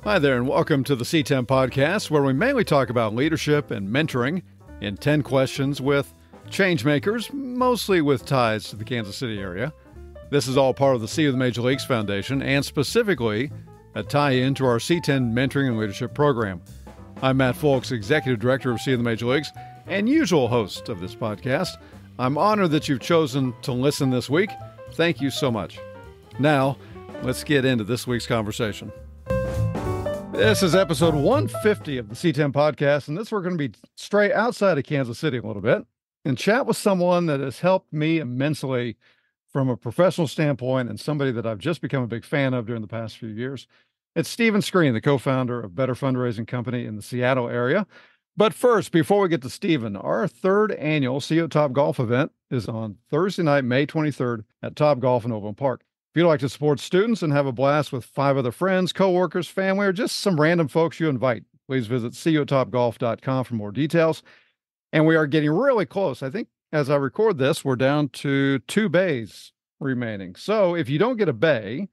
Hi there, and welcome to the C10 podcast, where we mainly talk about leadership and mentoring in 10 questions with changemakers, mostly with ties to the Kansas City area. This is all part of the C of the Major Leagues Foundation, and specifically a tie-in to our C10 mentoring and leadership program. I'm Matt Folks, Executive Director of C of the Major Leagues, and usual host of this podcast. I'm honored that you've chosen to listen this week. Thank you so much. Now, let's get into this week's conversation. This is episode 150 of the C10 podcast, and this we're going to be straight outside of Kansas City a little bit and chat with someone that has helped me immensely from a professional standpoint and somebody that I've just become a big fan of during the past few years. It's Stephen Screen, the co-founder of Better Fundraising Company in the Seattle area. But first, before we get to Stephen, our third annual CO Top Golf event is on Thursday night, May 23rd at Top Golf in Overland Park. If you'd like to support students and have a blast with 5 other friends, coworkers, family, or just some random folks you invite, please visit cotopgolf.com for more details. And we are getting really close. I think as I record this, we're down to 2 bays remaining. So if you don't get a bay,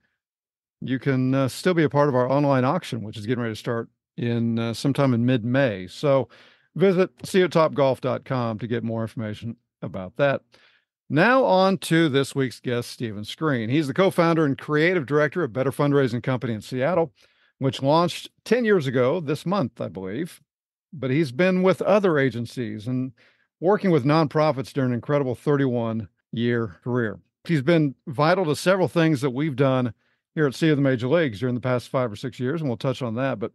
you can still be a part of our online auction, which is getting ready to start in sometime in mid-May. So visit cotopgolf.com to get more information about that. Now on to this week's guest, Stephen Screen. He's the co-founder and creative director of Better Fundraising Company in Seattle, which launched 10 years ago this month, I believe. But he's been with other agencies and working with nonprofits during an incredible 31-year career. He's been vital to several things that we've done here at C of the Major Leagues during the past 5 or 6 years, and we'll touch on that. But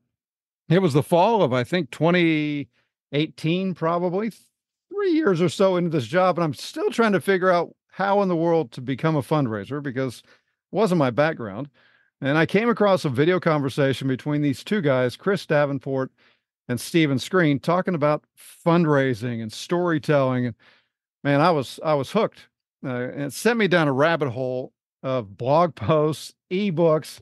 it was the fall of, I think, 2018, probably 3 years or so into this job, and I'm still trying to figure out how in the world to become a fundraiser because it wasn't my background. And I came across a video conversation between these two guys, Chris Davenport and Stephen Screen, talking about fundraising and storytelling. And man, I was hooked. And it sent me down a rabbit hole of blog posts, ebooks,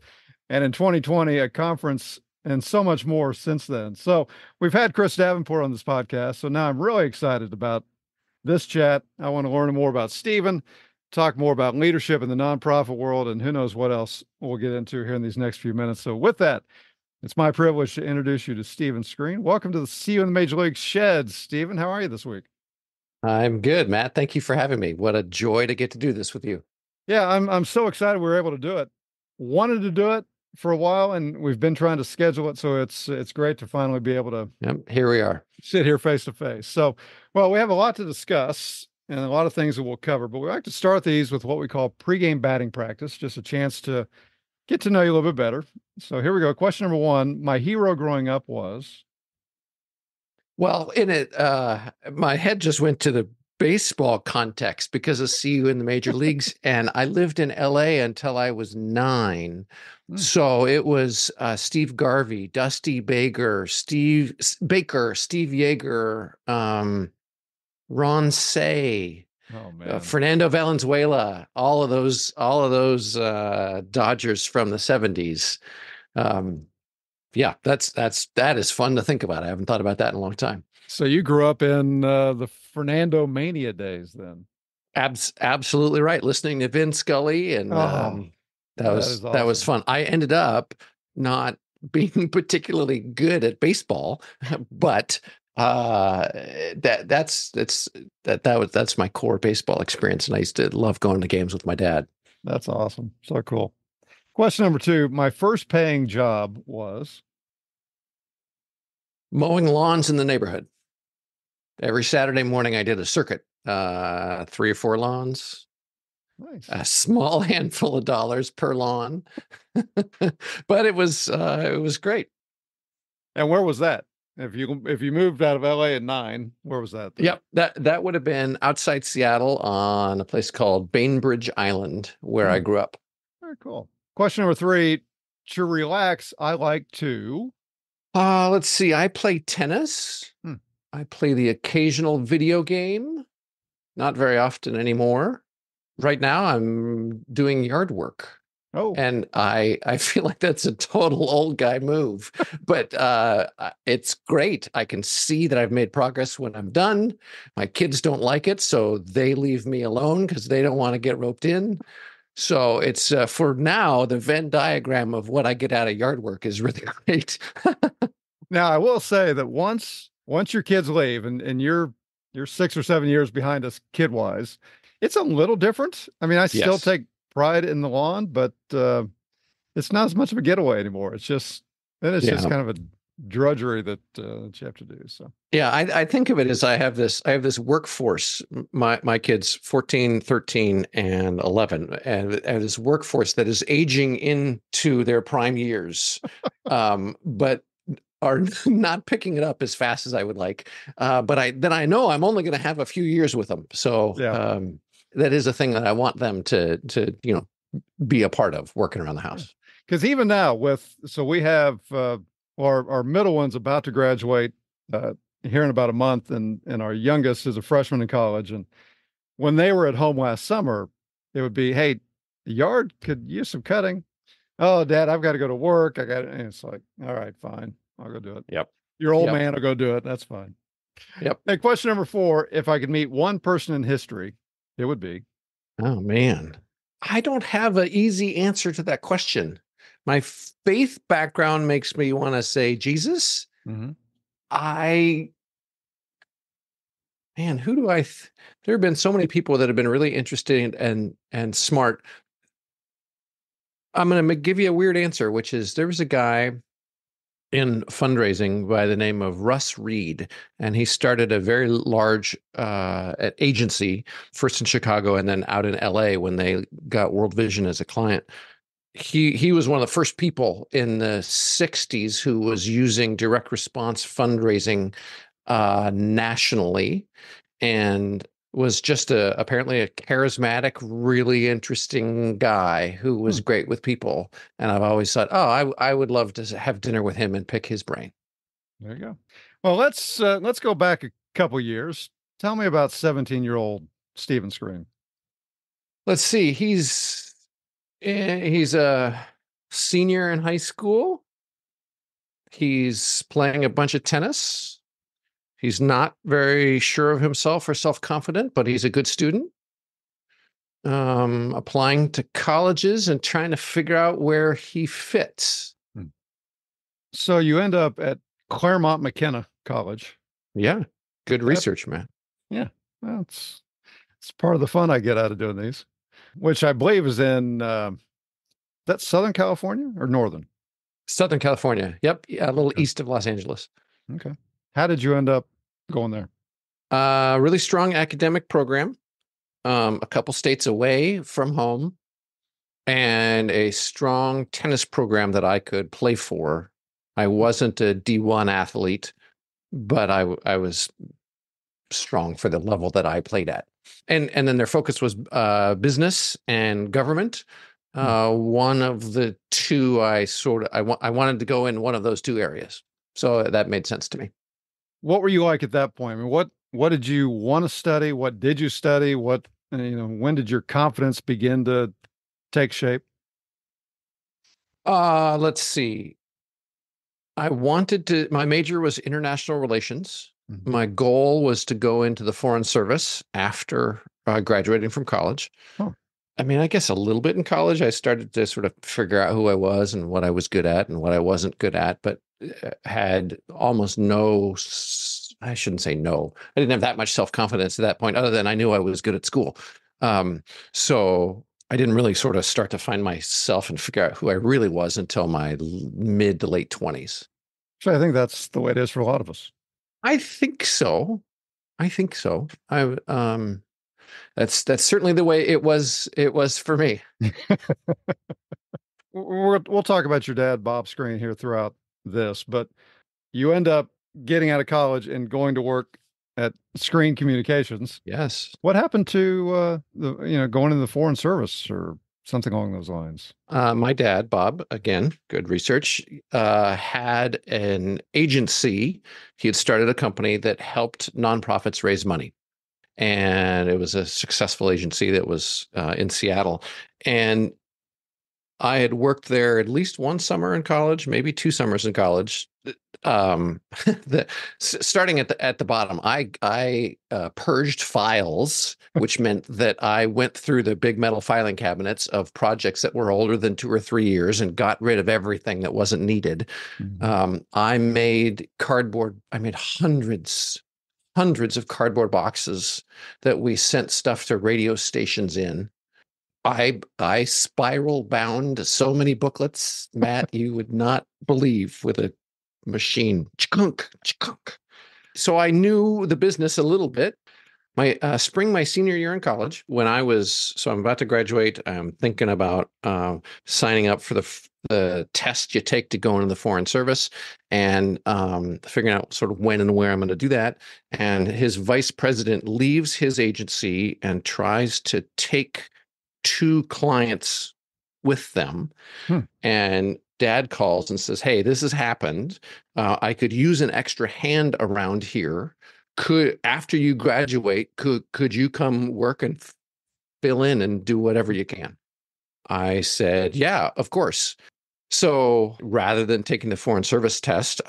and in 2020, a conference and so much more since then. So we've had Chris Davenport on this podcast. So now I'm really excited about this chat. I want to learn more about Stephen, talk more about leadership in the nonprofit world, and who knows what else we'll get into here in these next few minutes. So with that, it's my privilege to introduce you to Stephen Screen. Welcome to the See You in the Major League Sheds. Stephen, how are you this week? I'm good, Matt. Thank you for having me. What a joy to get to do this with you. Yeah, I'm so excited we were able to do it. Wanted to do it for a while, and we've been trying to schedule it, so it's great to finally be able to here we are. Sit here face to face. So, well, we have a lot to discuss and a lot of things that we'll cover, but we like to start these with what we call pregame batting practice, just a chance to get to know you a little bit better. So here we go. Question number 1, my hero growing up was? Well, in it, my head just went to the baseball context because of See You in the Major Leagues. And I lived in LA until I was 9. So it was Steve Garvey, Dusty Baker, Steve Yeager, Ron Say, Fernando Valenzuela, all of those Dodgers from the 70s. Yeah, that is fun to think about. I haven't thought about that in a long time. So you grew up in the Fernando Mania days then? Absolutely right. Listening to Vin Scully, and that was fun. I ended up not being particularly good at baseball, but that's my core baseball experience, and I used to love going to games with my dad. That's awesome. So cool. Question number 2, my first paying job was? Mowing lawns in the neighborhood. Every Saturday morning I did a circuit, 3 or 4 lawns. Nice. A small handful of dollars per lawn, but it was great. And where was that? If you moved out of LA at 9, where was that? Yep, that would have been outside Seattle on a place called Bainbridge Island, where I grew up. Very cool. Question number 3, to relax, I like to? Let's see. I play tennis. I play the occasional video game, not very often anymore. Right now, I'm doing yard work. Oh, and I feel like that's a total old guy move, but it's great. I can see that I've made progress when I'm done. My kids don't like it, so they leave me alone because they don't want to get roped in. So it's for now, the Venn diagram of what I get out of yard work is really great. Now, I will say that once your kids leave and you're 6 or 7 years behind us kid wise, it's a little different. I mean, I still Yes. take pride in the lawn, but it's not as much of a getaway anymore. It's just Yeah. kind of a drudgery that you have to do. So Yeah, I think of it as I have this workforce. My kids 14, 13, and 11, and this workforce that is aging into their prime years, but are not picking it up as fast as I would like. But I know I'm only going to have a few years with them, so yeah, that is a thing that I want them to be a part of, working around the yeah. house. Because even now we have our middle one's about to graduate uh, here in about a month, and our youngest is a freshman in college. And when they were at home last summer, it would be, hey, the yard could use some cutting. Oh, Dad, I've got to go to work. And it's like, all right, fine, I'll go do it. Yep. Your old Yep. man will go do it. That's fine. Yep. Hey, question number 4: if I could meet one person in history, it would be. Oh man, I don't have an easy answer to that question. My faith background makes me want to say Jesus. Mm-hmm. I Man, who do there have been so many people that have been really interesting and smart. I'm going to give you a weird answer, which is there was a guy in fundraising by the name of Russ Reed, and he started a very large agency, first in Chicago and then out in LA when they got World Vision as a client. He was one of the first people in the 60s who was using direct response fundraising nationally, and was just apparently a charismatic, really interesting guy who Hmm, was great with people. And I've always thought, oh, I would love to have dinner with him and pick his brain. there you go. Well, let's go back a couple years. Tell me about 17-year-old Stephen Screen. Let's see. He's a senior in high school. He's playing a bunch of tennis. He's not very sure of himself or self-confident, but he's a good student. Applying to colleges and trying to figure out where he fits. Hmm. So you end up at Claremont McKenna College. Yeah, good That research, man. Yeah, well, it's part of the fun I get out of doing these, which I believe is in that's Southern California or Northern. Southern California. Yep, yeah, a little Okay. east of Los Angeles. Okay. How did you end up going there? Really strong academic program. A couple states away from home, and a strong tennis program that I could play for. I wasn't a D1 athlete, but I was strong for the level that I played at. And then their focus was business and government. Hmm. One of the two, I wanted to go in one of those two areas, so that made sense to me. What were you like at that point? I mean, what did you want to study? What did you study? When did your confidence begin to take shape? Let's see. My major was international relations. Mhm. My goal was to go into the Foreign Service after graduating from college. Oh, I mean, I guess a little bit in college, I started to sort of figure out who I was and what I was good at and what I wasn't good at, but had almost I shouldn't say no. I didn't have that much self-confidence at that point, other than I knew I was good at school. So I didn't really sort of start to find myself and figure out who I really was until my mid to late 20s. so I think that's the way it is for a lot of us. I think so. I think so. That's certainly the way it was for me. We'll talk about your dad, Bob Screen, here throughout this, but you end up getting out of college and going to work at Screen Communications. Yes. What happened to going into the foreign service or something along those lines? My dad, Bob, again, good research, had an agency. He had started a company that helped nonprofits raise money. And it was a successful agency that was in Seattle. And I had worked there at least one summer in college, maybe 2 summers in college. the starting at the bottom, I purged files, which meant that I went through the big metal filing cabinets of projects that were older than 2 or 3 years and got rid of everything that wasn't needed. Mhm. I made cardboard. I made hundreds of cardboard boxes that we sent stuff to radio stations in. I spiral bound so many booklets, Matt, you would not believe, with a machine. Chkunk, chkunk. So I knew the business a little bit. My senior year in college, when so I'm about to graduate. I'm thinking about signing up for the test you take to go into the Foreign Service, and figuring out sort of when and where I'm going to do that. And his vice president leaves his agency and tries to take two clients with them. Hmm. And dad calls and says, "Hey, this has happened. I could use an extra hand around here. After you graduate, could you come work and fill in and do whatever you can?" I said, "Yeah, of course." So rather than taking the Foreign Service test,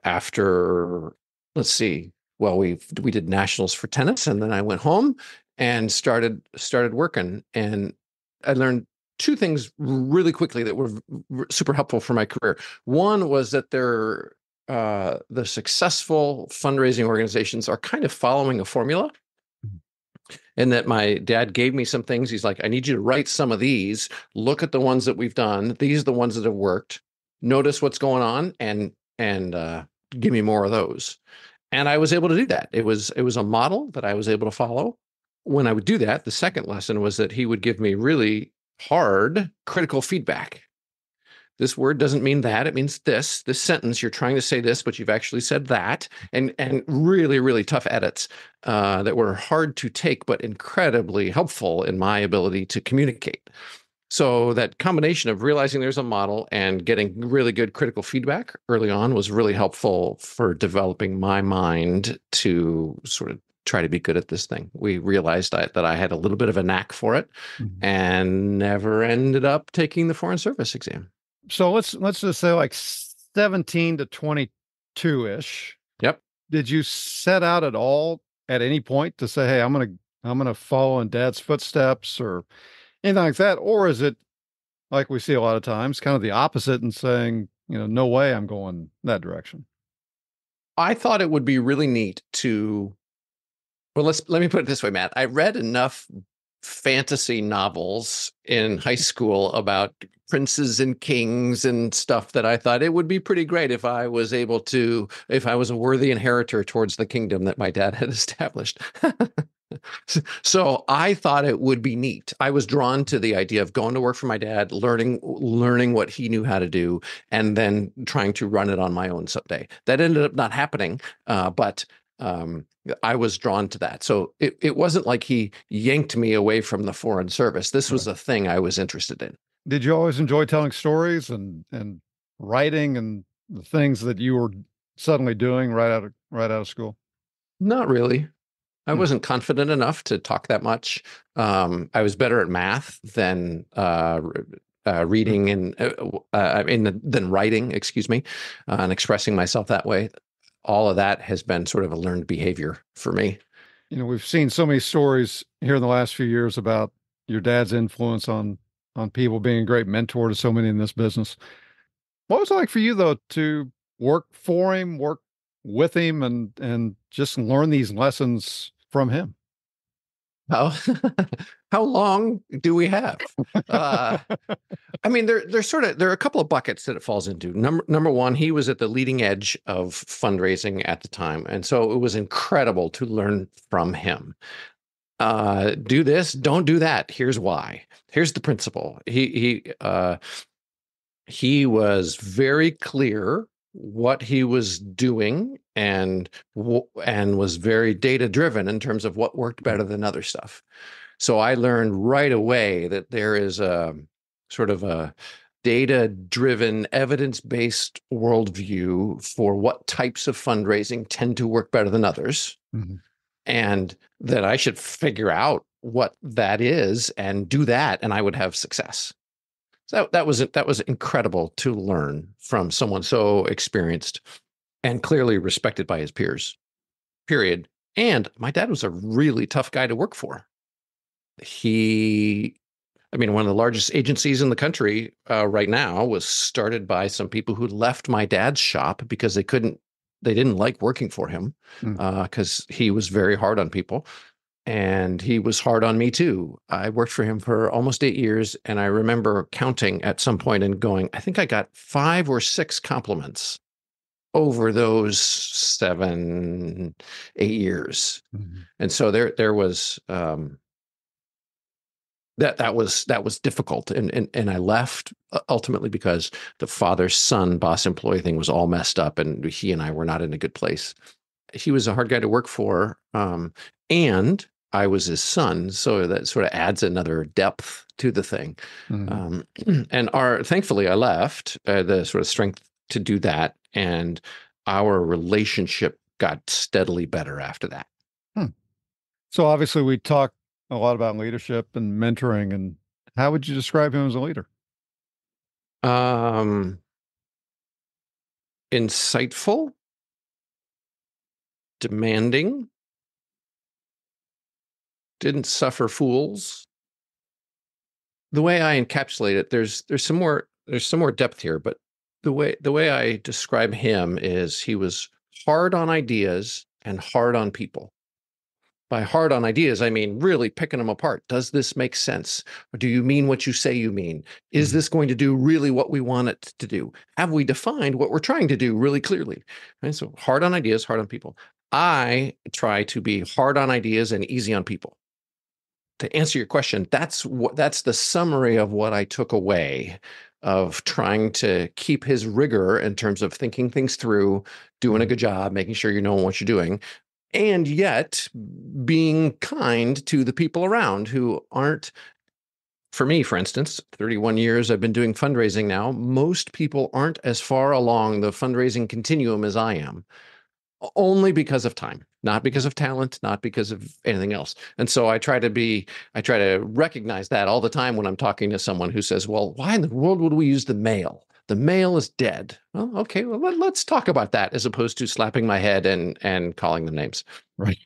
after, let's see, well, we did nationals for tennis, and then I went home and started working. And I learned two things really quickly that were super helpful for my career. One was that the successful fundraising organizations are kind of following a formula, and that my dad gave me some things. He's like, "I need you to write some of these. Look at the ones that we've done. These are the ones that have worked. Notice what's going on, and give me more of those." And I was able to do that. It was a model that I was able to follow. When I would do that, the second lesson was that he would give me really hard critical feedback. This word doesn't mean that. It means this sentence. You're trying to say this, but you've actually said that. And really, really tough edits that were hard to take, but incredibly helpful in my ability to communicate. So that combination of realizing there's a model and getting really good critical feedback early on was really helpful for developing my mind to sort of try to be good at this thing. We realized that I had a little bit of a knack for it, Mhm. and never ended up taking the Foreign Service exam. So let's just say like 17 to 22-ish. Yep. Did you set out at all at any point to say, "Hey, I'm gonna follow in dad's footsteps," or anything like that? Or is it like we see a lot of times, kind of the opposite, and saying, "No way I'm going that direction." I thought it would be really neat to, well, let me put it this way, Matt. I read enough fantasy novels in high school about princes and kings and stuff that I thought it would be pretty great if I was a worthy inheritor towards the kingdom that my dad had established. So I thought it would be neat. I was drawn to the idea of going to work for my dad, learning what he knew how to do, and then trying to run it on my own someday. That ended up not happening, but I was drawn to that. So it wasn't like he yanked me away from the Foreign Service. This was Right. a thing I was interested in. Did you always enjoy telling stories and writing and the things that you were suddenly doing right out of school? Not really. I Hmm. wasn't confident enough to talk that much. I was better at math than reading than writing, excuse me, and expressing myself that way. All of that has been sort of a learned behavior for me. We've seen so many stories here in the last few years about your dad's influence on people, being a great mentor to so many in this business. What was it like for you though to work for him, work with him, and just learn these lessons from him? How how long do we have? Uh, I mean, there are a couple of buckets that it falls into. Number one, he was at the leading edge of fundraising at the time, and so it was incredible to learn from him. Do this, don't do that. Here's why. Here's the principle. He was very clear what he was doing, and was very data driven in terms of what worked better than other stuff. So I learned right away that there is a sort of a data driven, evidence based worldview for what types of fundraising tend to work better than others, Mhm. and that I should figure out what that is and do that, and I would have success. So that was incredible to learn from someone so experienced and clearly respected by his peers. Period. And my dad was a really tough guy to work for. One of the largest agencies in the country right now was started by some people who left my dad's shop because they didn't like working for him Mm. because he was very hard on people. And he was hard on me too. I worked for him for almost 8 years. And I remember counting at some point and going, I think I got 5 or 6 compliments over those 7, 8 years. Mhm. And so there was that was difficult. And I left ultimately because the father son boss employee thing was all messed up and he and I were not in a good place. He was a hard guy to work for. And I was his son. So that sort of adds another depth to the thing. Mhm. And thankfully I left the sort of strength to do that. And our relationship got steadily better after that. Hmm. So obviously we talk a lot about leadership and mentoring, and how would you describe him as a leader? Um, Insightful, demanding, didn't suffer fools. The way I encapsulate it, there's some more depth here, but the way I describe him is he was hard on ideas and hard on people. By hard on ideas, I mean really picking them apart. Does this make sense? Or do you mean what you say you mean? Is Mhm. this going to do really what we want it to do? Have we defined what we're trying to do really clearly? Right? So hard on ideas, hard on people. I try to be hard on ideas and easy on people. To answer your question, that's the summary of what I took away of trying to keep his rigor in terms of thinking things through, doing a Mhm. good job, making sure you know what you're doing, and yet being kind to the people around who aren't. For me, for instance, 31 years I've been doing fundraising now. Most people aren't as far along the fundraising continuum as I am, only because of time, not because of talent, not because of anything else. And so I try to recognize that all the time when I'm talking to someone who says, well, why in the world would we use the mail? The mail is dead. Well, okay, well, let's talk about that as opposed to slapping my head and calling them names. Right.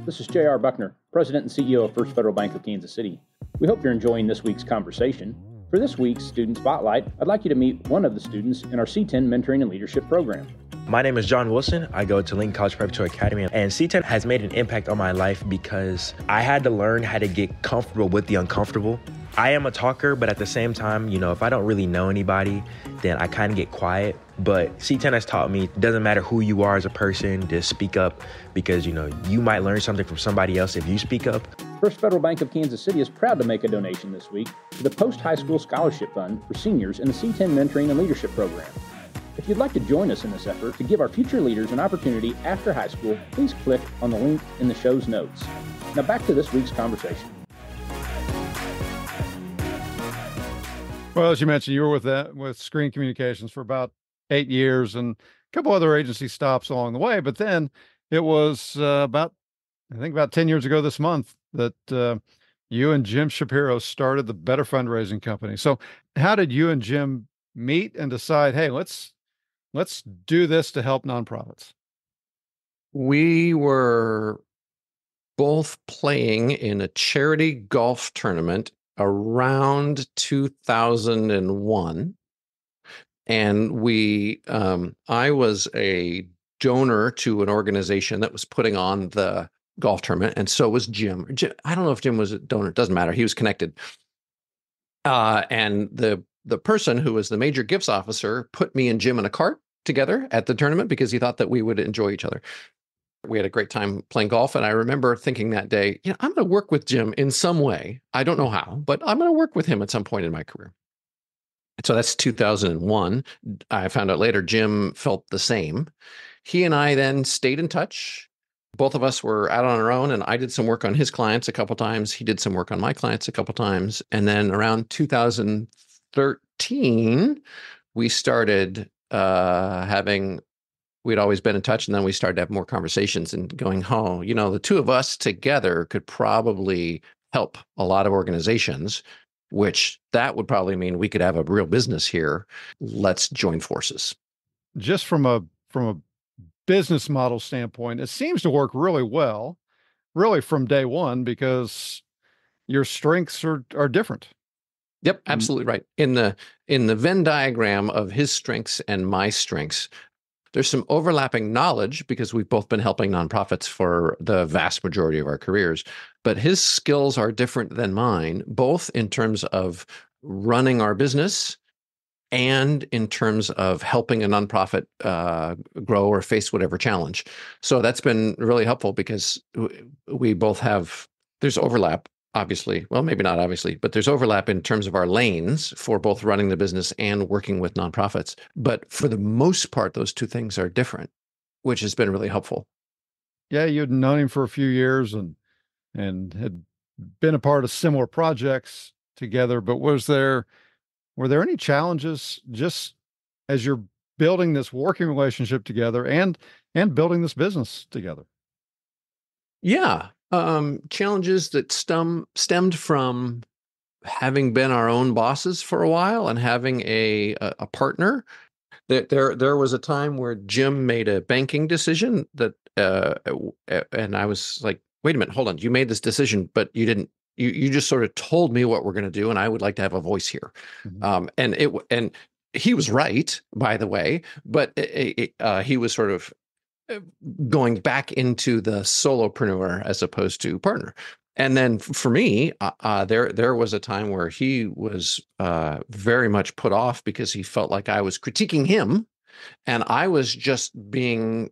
This is J.R. Buckner, President and CEO of First Federal Bank of Kansas City. We hope you're enjoying this week's conversation. For this week's Student Spotlight, I'd like you to meet one of the students in our C10 Mentoring and Leadership Program. My name is John Wilson. I go to Lincoln College Preparatory Academy, and C10 has made an impact on my life because I had to learn how to get comfortable with the uncomfortable. I am a talker, but at the same time, if I don't really know anybody, then I kind of get quiet. But C10 has taught me it doesn't matter who you are as a person, just speak up because, you might learn something from somebody else if you speak up. First Federal Bank of Kansas City is proud to make a donation this week to the Post-High School Scholarship Fund for seniors in the C10 Mentoring and Leadership Program. If you'd like to join us in this effort to give our future leaders an opportunity after high school, please click on the link in the show's notes. Now back to this week's conversation. Well, as you mentioned, you were with Screen Communications for about 8 years and a couple other agency stops along the way. But then it was about 10 years ago this month that you and Jim Shapiro started the Better Fundraising Company. So how did you and Jim meet and decide, hey, let's do this to help nonprofits? We were both playing in a charity golf tournament around 2001. And I was a donor to an organization that was putting on the golf tournament, and so was Jim. I don't know if Jim was a donor; it doesn't matter. He was connected. And the person who was the major gifts officer put me and Jim in a cart together at the tournament because he thought that we would enjoy each other. We had a great time playing golf, and I remember thinking that day, I'm going to work with Jim in some way. I don't know how, but I'm going to work with him at some point in my career. So that's 2001. I found out later Jim felt the same. He and I then stayed in touch. Both of us were out on our own, and I did some work on his clients a couple times. He did some work on my clients a couple times. And then around 2013, we started we'd always been in touch, and then we started to have more conversations and going, the two of us together could probably help a lot of organizations. which that would probably mean we could have a real business here. Let's join forces. Just from a business model standpoint, it seems to work really well, really from day one, because your strengths are different. Yep, absolutely right. In the Venn diagram of his strengths and my strengths, there's some overlapping knowledge because we've both been helping nonprofits for the vast majority of our careers, but his skills are different than mine, both in terms of running our business and in terms of helping a nonprofit grow or face whatever challenge. So that's been really helpful because we both have, there's overlap, obviously. Well, maybe not obviously, but there's overlap in terms of our lanes for both running the business and working with nonprofits. But for the most part, those two things are different, which has been really helpful. Yeah, you'd known him for a few years and had been a part of similar projects together, but were there any challenges just as you're building this working relationship together and building this business together? Yeah. Challenges that stemmed from having been our own bosses for a while and having a partner. There was a time where Jim made a banking decision that and I was like, wait a minute, hold on. You made this decision, but you didn't. You just sort of told me what we're going to do, and I would like to have a voice here. Mm-hmm. And he was right, by the way, but he was sort of going back into the solopreneur as opposed to partner. And then for me, there was a time where he was very much put off because he felt like I was critiquing him, and I was just trying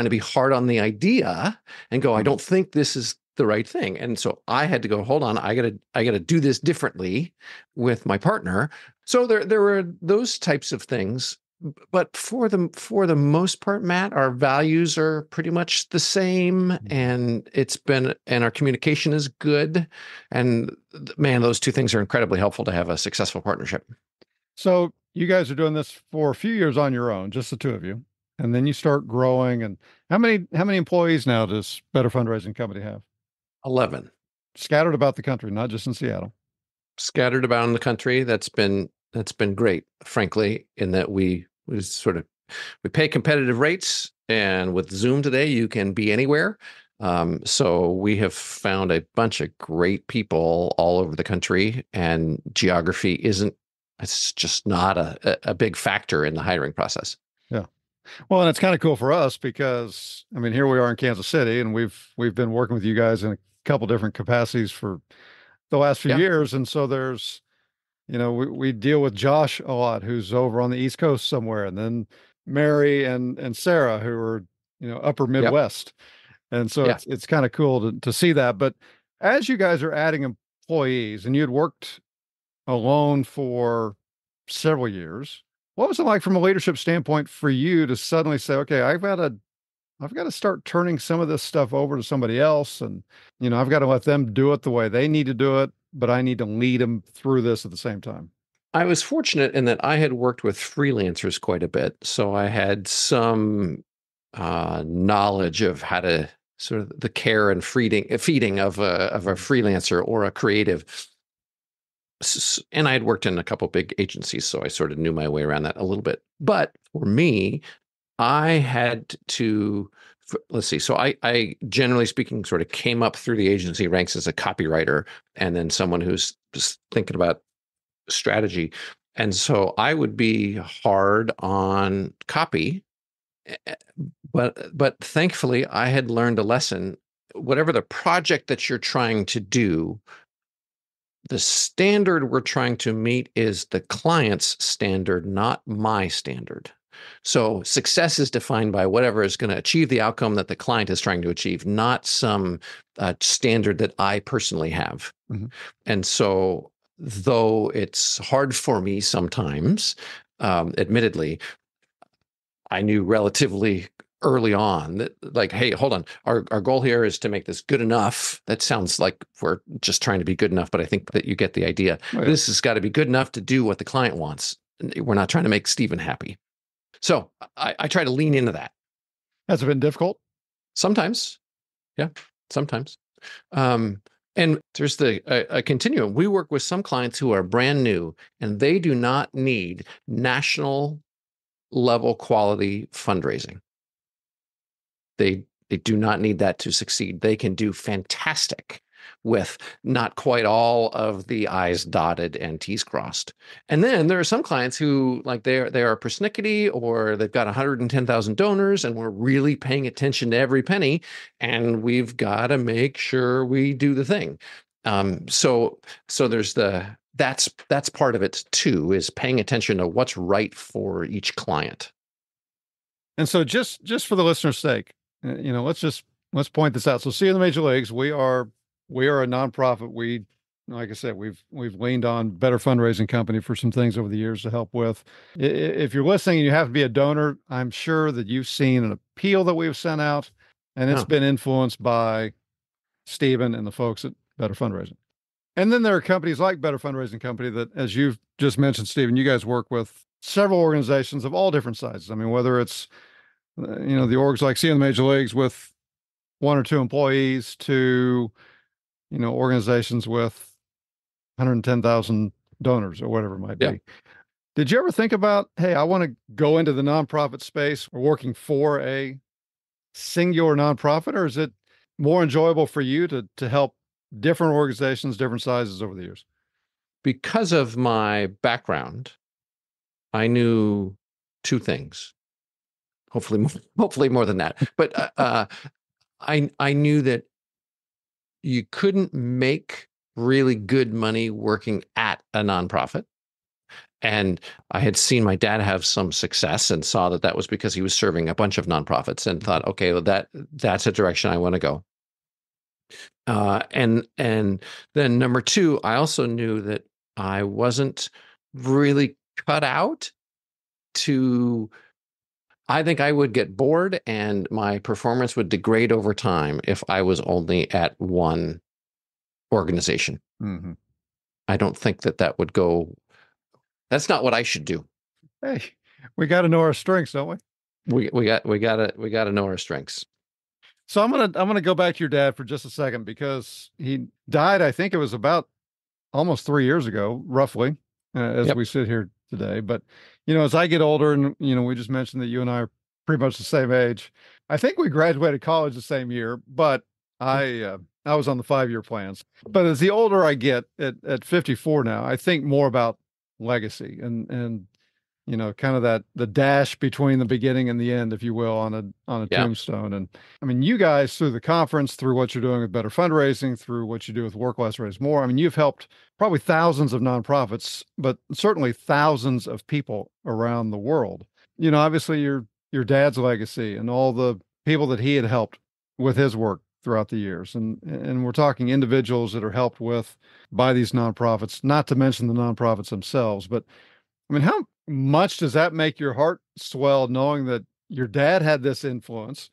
to be hard on the idea and go, I don't think this is the right thing. And so I had to go, hold on, I gotta do this differently with my partner. So there were those types of things. But for the most part, Matt, our values are pretty much the same, and our communication is good. And man, those two things are incredibly helpful to have a successful partnership. So you guys are doing this for a few years on your own, just the two of you, and then you start growing. And how many employees now does Better Fundraising Company have? 11. Scattered about the country, not just in Seattle. Scattered about in the country. That's been great, frankly, in that we pay competitive rates, and with Zoom today, you can be anywhere. So we have found a bunch of great people all over the country, and geography it's just not a big factor in the hiring process. Yeah. Well, and it's kind of cool for us because, I mean, here we are in Kansas City, and we've been working with you guys in a couple different capacities for the last few years. And so there's, we deal with Josh a lot, who's over on the East Coast somewhere, and then Mary and Sarah, who are, upper Midwest. And so it's kind of cool to see that. But as you guys are adding employees, and you had worked alone for several years, what was it like from a leadership standpoint for you to suddenly say, okay, I've got to start turning some of this stuff over to somebody else, and I've got to let them do it the way they need to do it, but I need to lead them through this at the same time? I was fortunate in that I had worked with freelancers quite a bit, so I had some knowledge of how to sort of the care and feeding of a freelancer or a creative. And I had worked in a couple big agencies, so I sort of knew my way around that a little bit. But for me, I had to, let's see. So I generally speaking, sort of came up through the agency ranks as a copywriter, and then someone who's just thinking about strategy. And so I would be hard on copy, but thankfully I had learned a lesson. Whatever the project that you're trying to do, the standard we're trying to meet is the client's standard, not my standard. So success is defined by whatever is going to achieve the outcome that the client is trying to achieve, not some standard that I personally have. Mm-hmm. And so, though it's hard for me sometimes, admittedly, I knew relatively early on that, like, hey, hold on, our goal here is to make this good enough. That sounds like we're just trying to be good enough, but I think that you get the idea. Oh, yeah. This has got to be good enough to do what the client wants. We're not trying to make Stephen happy. So I try to lean into that. Has it been difficult? Sometimes. Yeah, sometimes. And there's a continuum. We work with some clients who are brand new, and they do not need national level quality fundraising. They do not need that to succeed. They can do fantastic with not quite all of the I's dotted and T's crossed. And then there are some clients who, like, they are persnickety, or they've got 110,000 donors, and we're really paying attention to every penny, and we've got to make sure we do the thing. So there's that's part of it too, is paying attention to what's right for each client. And so just for the listener's sake, let's point this out. So see, in the major leagues, we are a nonprofit. We, like I said, we've leaned on Better Fundraising Company for some things over the years to help with. If you're listening and you have to be a donor, I'm sure that you've seen an appeal that we've sent out, and it's been influenced by Stephen and the folks at Better Fundraising. And then there are companies like Better Fundraising Company that, as you've just mentioned, Stephen, you guys work with several organizations of all different sizes. I mean, whether it's, the orgs like see in the major leagues with 1 or 2 employees to, organizations with 110,000 donors or whatever it might be. Did you ever think about, hey, I want to go into the nonprofit space or working for a singular nonprofit, or is it more enjoyable for you to help different organizations, different sizes over the years? Because of my background, I knew 2 things. Hopefully more than that. But I knew that you couldn't make really good money working at a nonprofit. And I had seen my dad have some success and saw that was because he was serving a bunch of nonprofits, and thought, okay, well, that's a direction I want to go. And then number 2, I also knew that I wasn't really cut out to. I think I would get bored, and my performance would degrade over time if I was only at one organization. Mm-hmm. I don't think that would go. That's not what I should do. Hey, we got to know our strengths, don't we? We got to know our strengths. So I'm gonna go back to your dad for just a second, because he died, I think it was about almost 3 years ago, roughly, as we sit here today. But, as I get older, and, we just mentioned that you and I are pretty much the same age. I think we graduated college the same year, but I was on the 5-year plans. But as the older I get, at 54 now, I think more about legacy and kind of the dash between the beginning and the end, if you will, on a tombstone. And I mean, you guys, through the conference, through what you're doing with Better Fundraising, through what you do with Work Less, Raise More, I mean, you've helped probably thousands of nonprofits, but certainly thousands of people around the world. Obviously your dad's legacy and all the people that he had helped with his work throughout the years. And we're talking individuals that are helped by these nonprofits, not to mention the nonprofits themselves. But I mean, how much does that make your heart swell, knowing that your dad had this influence,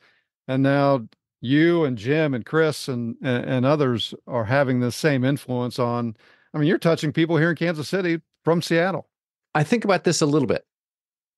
and now you and Jim and Chris and others are having the same influence on? I mean, you're touching people here in Kansas City from Seattle. I think about this a little bit,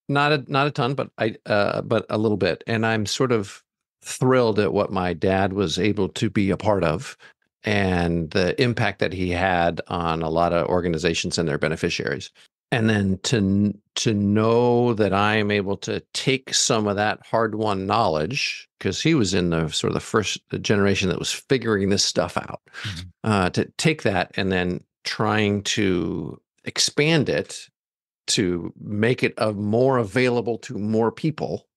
not a ton, but a little bit, and I'm sort of thrilled at what my dad was able to be a part of, and the impact that he had on a lot of organizations and their beneficiaries. And then to know that I am able to take some of that hard-won knowledge, because he was in the sort of the first generation that was figuring this stuff out, to take that and then trying to expand it to make it more available to more people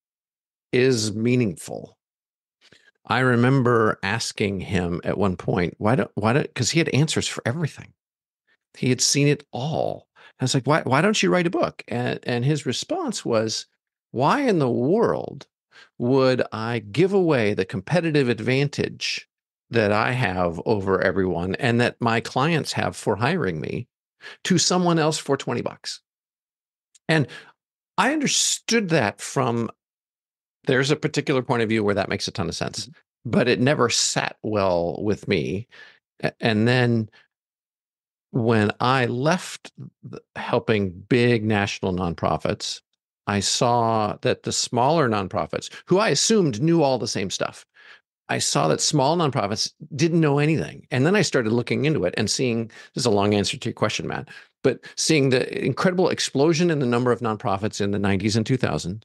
is meaningful. I remember asking him at one point, because he had answers for everything. He had seen it all. I was like, why don't you write a book? And his response was, why in the world would I give away the competitive advantage that I have over everyone and that my clients have for hiring me to someone else for $20? And I understood that there's a particular point of view where that makes a ton of sense, but it never sat well with me. And then when I left helping big national nonprofits, I saw that the smaller nonprofits, who I assumed knew all the same stuff, I saw that small nonprofits didn't know anything. And then I started looking into it and seeing, this is a long answer to your question, Matt, but seeing the incredible explosion in the number of nonprofits in the 90s and 2000s,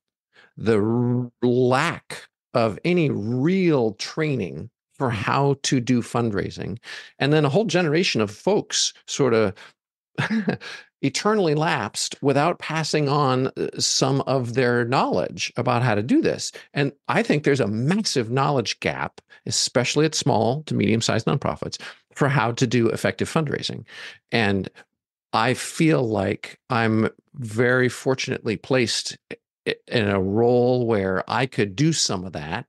the lack of any real training for how to do fundraising, and then a whole generation of folks sort of eternally lapsed without passing on some of their knowledge about how to do this. And I think there's a massive knowledge gap, especially at small to medium-sized nonprofits, for how to do effective fundraising. And I feel like I'm very fortunately placed in a role where I could do some of that.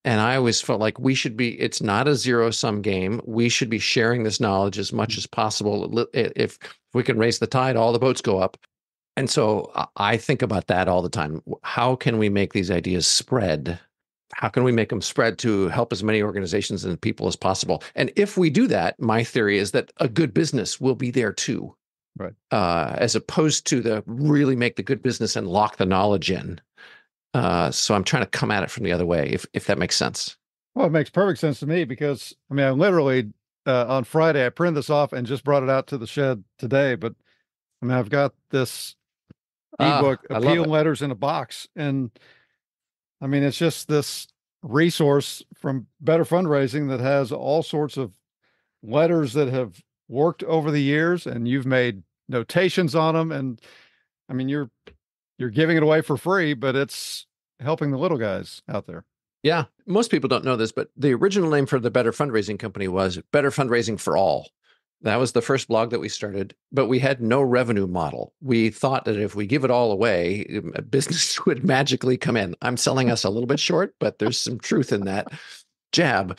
And I always felt like it's not a zero-sum game. We should be sharing this knowledge as much as possible. If we can raise the tide, all the boats go up. And so I think about that all the time. How can we make these ideas spread? How can we make them spread to help as many organizations and people as possible? And if we do that, my theory is that a good business will be there too. Right. As opposed to the really make the good business and lock the knowledge in. So I'm trying to come at it from the other way, if that makes sense. Well, it makes perfect sense to me because, I mean, I literally, on Friday, I printed this off and just brought it out to the shed today. But I mean, I've got this ebook, Appeal Letters in a Box. And I mean, it's just this resource from Better Fundraising that has all sorts of letters that have worked over the years, and you've made notations on them. And I mean, you're giving it away for free, but it's helping the little guys out there. Yeah. Most people don't know this, but the original name for the Better Fundraising Company was Better Fundraising for All. That was the first blog that we started, but we had no revenue model. We thought that if we give it all away, business would magically come in. I'm selling us a little bit short, but there's some truth in that jab.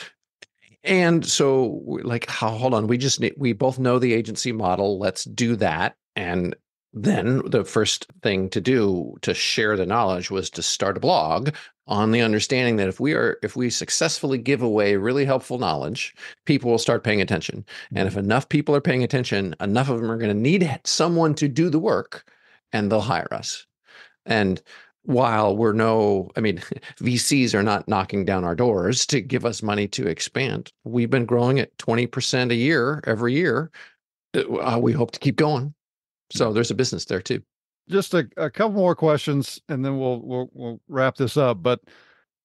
And so like, hold on, we both know the agency model. Let's do that. And then the first thing to do to share the knowledge was to start a blog on the understanding that if we successfully give away really helpful knowledge, people will start paying attention. And if enough people are paying attention, enough of them are going to need someone to do the work, and they'll hire us. And while VCs are not knocking down our doors to give us money to expand, we've been growing at 20% a year every year. We hope to keep going. So there's a business there too. Just a couple more questions, and then we'll wrap this up. But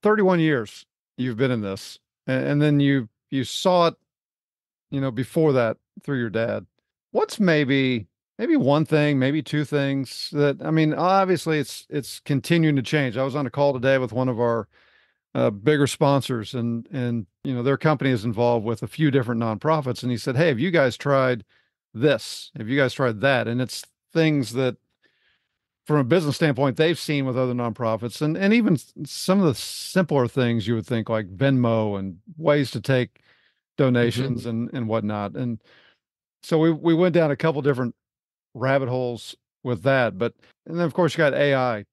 31 years you've been in this, and then you saw it, before that through your dad. What's maybe one thing, maybe two things that, I mean, obviously it's continuing to change. I was on a call today with one of our bigger sponsors, and their company is involved with a few different nonprofits, and he said, "Hey, have you guys tried this? Have you guys tried that?" And it's things that, from a business standpoint, they've seen with other nonprofits, and even some of the simpler things you would think, like Venmo and ways to take donations and whatnot. And so we went down a couple different rabbit holes with that. And then of course you got AI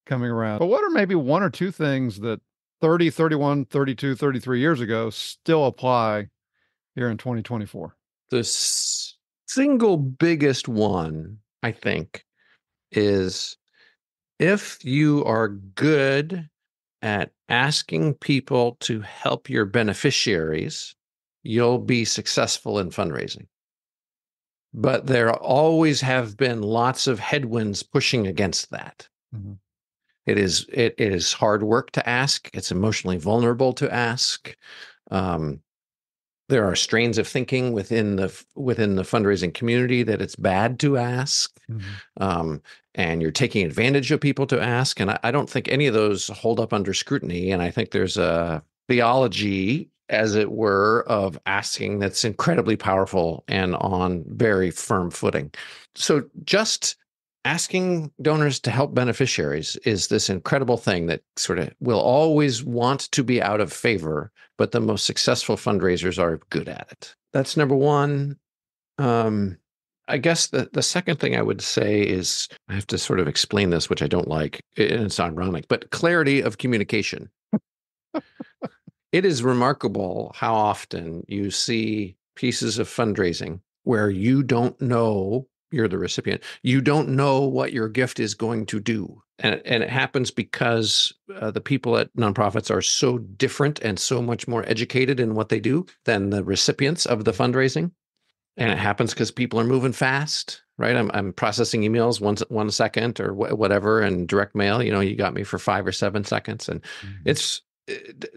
coming around. But what are maybe one or two things that 30, 31, 32, 33 years ago still apply here in 2024? The single biggest one, I think, is if you are good at asking people to help your beneficiaries, you'll be successful in fundraising. But there always have been lots of headwinds pushing against that. Mm-hmm. It is hard work to ask. It's emotionally vulnerable to ask. There are strains of thinking within the fundraising community that it's bad to ask, and you're taking advantage of people to ask. And I don't think any of those hold up under scrutiny. And I think there's a theology, as it were, of asking that's incredibly powerful and on very firm footing. So just asking donors to help beneficiaries is this incredible thing that sort of will always want to be out of favor, but the most successful fundraisers are good at it. That's number one. I guess the second thing I would say is, I have to sort of explain this, which I don't like, and it's ironic, but clarity of communication. It is remarkable how often you see pieces of fundraising where you don't know, you're the recipient, you don't know what your gift is going to do. And it happens because the people at nonprofits are so different and so much more educated in what they do than the recipients of the fundraising. And it happens because people are moving fast, right? I'm processing emails 1 second or whatever, and direct mail. You got me for 5 or 7 seconds, and it's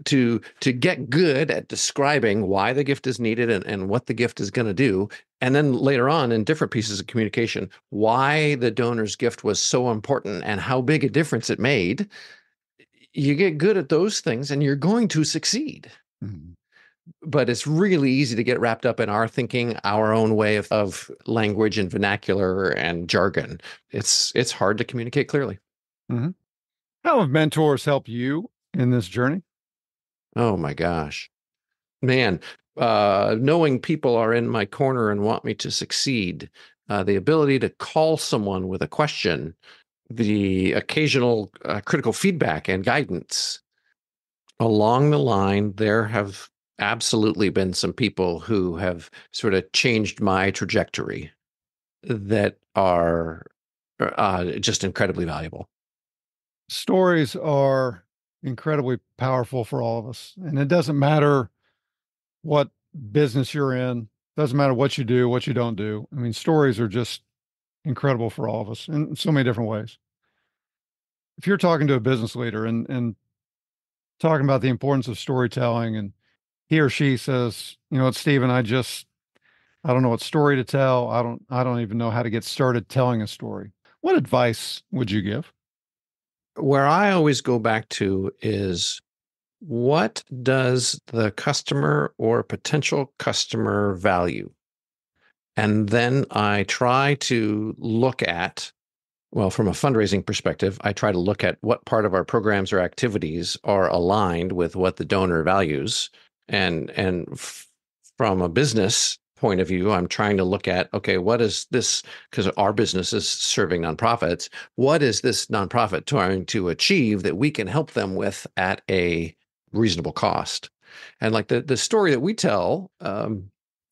to get good at describing why the gift is needed and what the gift is going to do, and then later on in different pieces of communication, why the donor's gift was so important and how big a difference it made. You get good at those things, and you're going to succeed. Mm-hmm. But it's really easy to get wrapped up in our thinking, our own way of language and vernacular and jargon. It's hard to communicate clearly. Mm-hmm. How have mentors helped you in this journey? Oh my gosh, man. Knowing people are in my corner and want me to succeed, the ability to call someone with a question, the occasional critical feedback and guidance. Along the line, there have absolutely been some people who have sort of changed my trajectory that are just incredibly valuable. Stories are incredibly powerful for all of us. And it doesn't matter what business you're in, doesn't matter what you do, what you don't do. I mean, stories are just incredible for all of us in so many different ways. If you're talking to a business leader and talking about the importance of storytelling, and he or she says, it's Stephen, I don't know what story to tell. I don't even know how to get started telling a story. What advice would you give? Where I always go back to is, what does the customer or potential customer value? And then I try to look at, well, from a fundraising perspective, I try to look at what part of our programs or activities are aligned with what the donor values. And from a business point of view, I'm trying to look at, okay, what is this, because our business is serving nonprofits, what is this nonprofit trying to achieve that we can help them with at a reasonable cost? And like the story that we tell,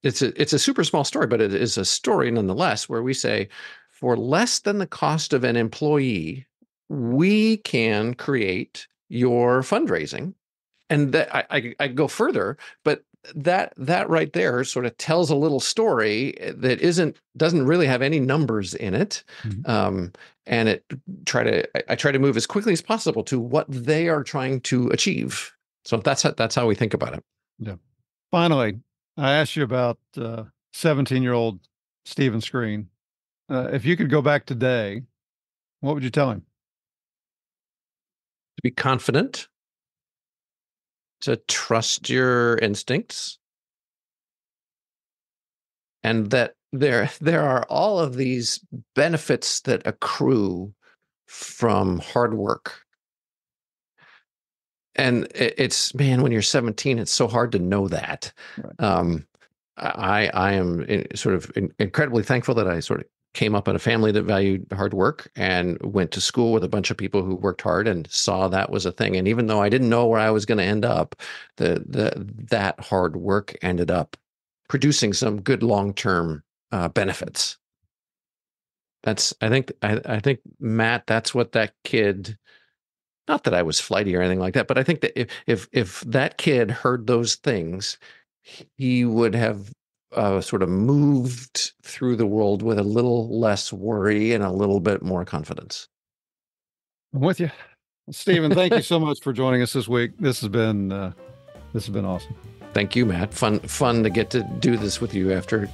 it's a super small story, but it is a story nonetheless, where we say, for less than the cost of an employee, we can create your fundraising. And that I go further, but that right there sort of tells a little story that doesn't really have any numbers in it. Mm-hmm. And I try to move as quickly as possible to what they are trying to achieve. So that's how we think about it. Yeah. Finally, I asked you about 17-year-old Stephen Screen. If you could go back today, what would you tell him? To be confident, to trust your instincts, and that there are all of these benefits that accrue from hard work. And it's, man, when you're 17, it's so hard to know that. Right. I am sort of incredibly thankful that I sort of came up in a family that valued hard work and went to school with a bunch of people who worked hard and saw that was a thing. And even though I didn't know where I was going to end up, that hard work ended up producing some good long-term benefits. I think Matt, that's what that kid, not that I was flighty or anything like that, but I think that if that kid heard those things, he would have sort of moved through the world with a little less worry and a little bit more confidence. I'm with you. Stephen, thank you so much for joining us this week. This has been awesome. Thank you, Matt. Fun to get to do this with you after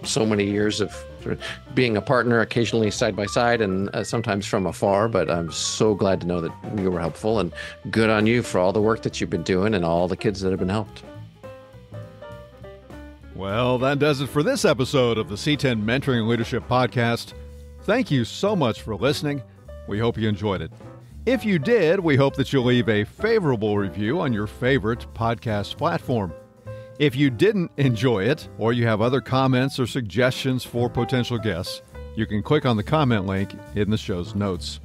so many years of sort of being a partner, occasionally side by side and sometimes from afar. But I'm so glad to know that you were helpful, and good on you for all the work that you've been doing and all the kids that have been helped. Well, that does it for this episode of the C10 Mentoring and Leadership Podcast. Thank you so much for listening. We hope you enjoyed it. If you did, we hope that you'll leave a favorable review on your favorite podcast platform. If you didn't enjoy it, or you have other comments or suggestions for potential guests, you can click on the comment link in the show's notes.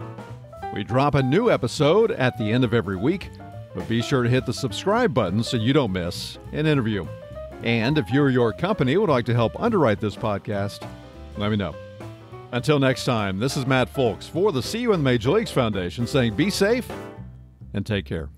We drop a new episode at the end of every week, but be sure to hit the subscribe button so you don't miss an interview. And if you or your company would like to help underwrite this podcast, let me know. Until next time, this is Matt Folks for the See You in the Major Leagues Foundation saying be safe and take care.